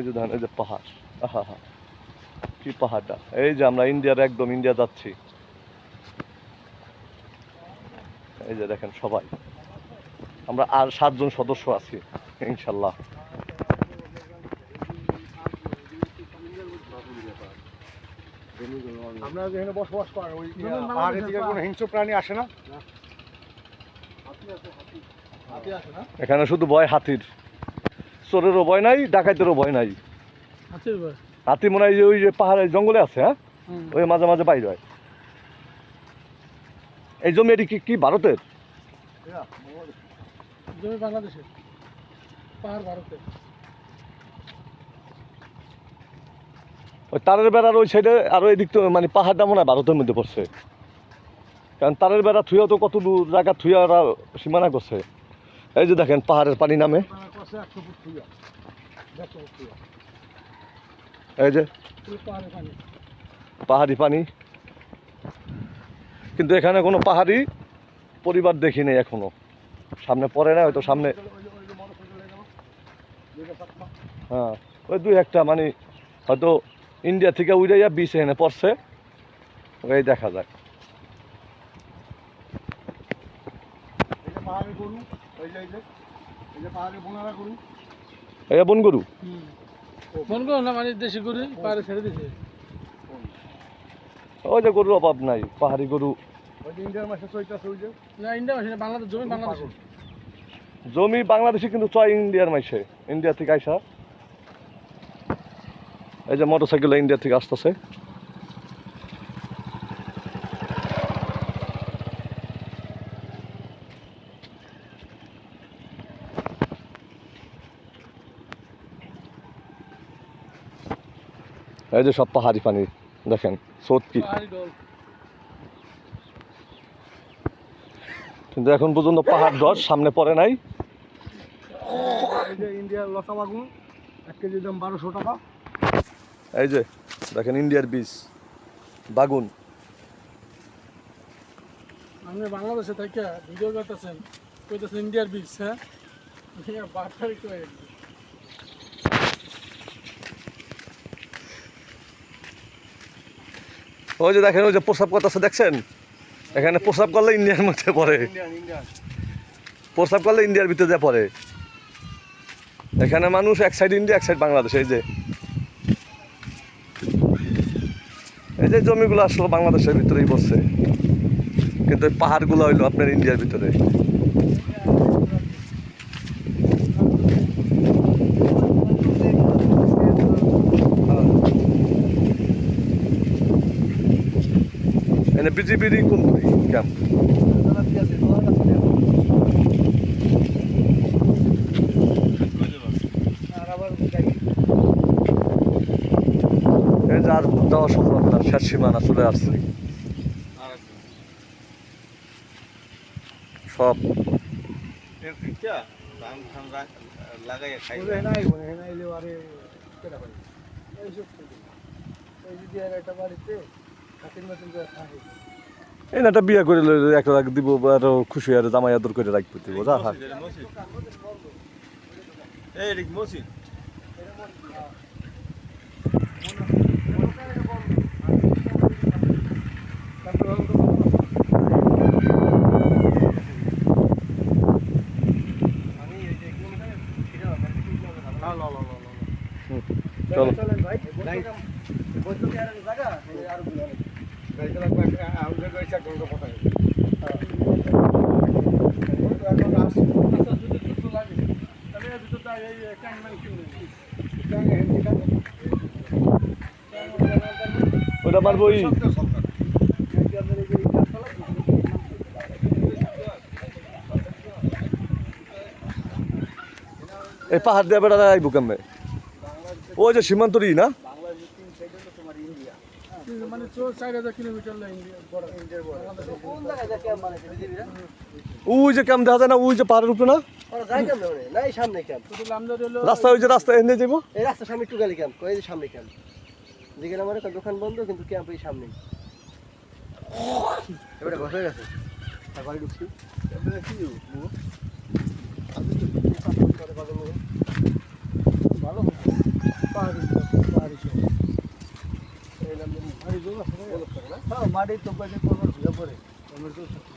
এই যে দেখেন এই যে পাহাড়, আহা হা কি পাহাড়টা। এই যে আমরা ইন্ডিয়ার একদম ইন্ডিয়া যাচ্ছি। এই যে দেখেন সবাই আমরা আর 7 জন সদস্য আছি ইনশাল্লাহ। আমরা যেখানে বসবাস করেন ওই পাহাড়ে থেকে কোনো হিংস্র প্রাণী আসে না? এখানে শুধু ভয় হাতির, চোরেরও ভয় নাই, ডাকাতেরও ভয় নাই। হাতি মনে হয় যে ওই যে পাহাড়ের জঙ্গলে আছে, হ্যাঁ ওই মাঝে মাঝে বাইর হয়। এই জমি এটি কি ভারতের? জমি বাংলাদেশের, পাহাড় ভারতের। ওই তারের বেড়ার ওই সাইডে আর ওই দিক তো মানে পাহাড়টা মনে হয় ভারতের মধ্যে পড়ছে, কারণ তারের বেড়া থুয়া তো কত দূর জায়গা থুয়া ওরা সীমানা করছে। এই যে দেখেন পাহাড়ের পানি নামে, এই যে পাহাড়ি পানি। কিন্তু এখানে কোনো পাহাড়ি পরিবার দেখি নেই এখনো, সামনে পড়ে না হয়তো সামনে, হ্যাঁ ওই 2-1টা মানে হয়তো ইন্ডিয়া থেকে উড়াইয়া বিষ এখানে পড়ছে, ওই দেখা যায়। এই বন গরু, বন গরু না মানে দেশি গরু, পাহাড়ে ছেড়ে দিছে। ওই যে গরুর অভাব নাই, পাহাড়ি গরু। ইন্ডিয়ার মাসে চৈতাছে ওই যে, না ইন্ডিয়া মাসে বাংলাদেশ জমি বাংলাদেশ জমি বাংলাদেশে কিন্তু চয় ইন্ডিয়ার মাইসে, ইন্ডিয়া থেকে আইসা। এই যে মোটরসাইকেল ইন্ডিয়া থেকে আসতেছে। এই যে সব পাহাড়ি পানি দেখেন, স্রোত কি। কিন্তু এখন পর্যন্ত পাহাড় ধস সামনে পড়ে নাই। এই যে ইন্ডিয়ার লতা বাগুন 1 কেজি দাম 1200 টাকা। এই যে দেখেন ইন্ডিয়ার বীজ বাগুন। আপনি বাংলাদেশে থেকে ভিডিও করতেছেন, কইতেছেন ইন্ডিয়ার বীজ, হ্যাঁ বাটারি কই। ওই যে দেখেন ওই যে প্রসাব করতেছে দেখছেন, এখানে প্রসাব করলে ইন্ডিয়ার মধ্যে পড়ে, প্রসাব করলে ইন্ডিয়ার ভিতরে যা পড়ে। এখানে মানুষ এক সাইড ইন্ডিয়া এক সাইড বাংলাদেশ। এই যে জমিগুলো আসলে বাংলাদেশের ভিতরেই পড়ছে, কিন্তু এই পাহাড়গুলো হইলো আপনার ইন্ডিয়ার ভিতরে। এনে বিজেপির কোন ক্যাম্প? আর যাওয়া সম্ভব না, শেষ সীমানা চলে আসছে সব। এই না একটা বিয়ে করে একটা রাখ দিব, আরো খুশি আর জামাই আদর করে রাখবো দিব যা। হ্যাঁ ওটা মারবো। এই পাহাড় দিয়ে বেড়া আইবো কেমনে? ওই যে সীমান্তরি না, মানে 4000 কিলোমিটার ওই যে ক্যাম্প দেখা যায় না, ওই যে পাহাড়ের উপরে না রাস্তা, ওই যে রাস্তা এনে যাবো, এই রাস্তার সামনে একটু গালি ক্যাম্প, এই যে সামনে ক্যাম্প যেখানে আমার একটা দোকান বন্ধ, কিন্তু ক্যাম্প এই সামনে। এবারে বসে গেছে বাড়ি ঢুকছি ভালো। পাহাড়ি পাহাড়ি শহর। এই নাম পাহাড়ি যোগ আছে না? বলক করে না হ্যাঁ মাটির তো পাশে কোনো ঝুলে পড়ে টমেটো থাকে।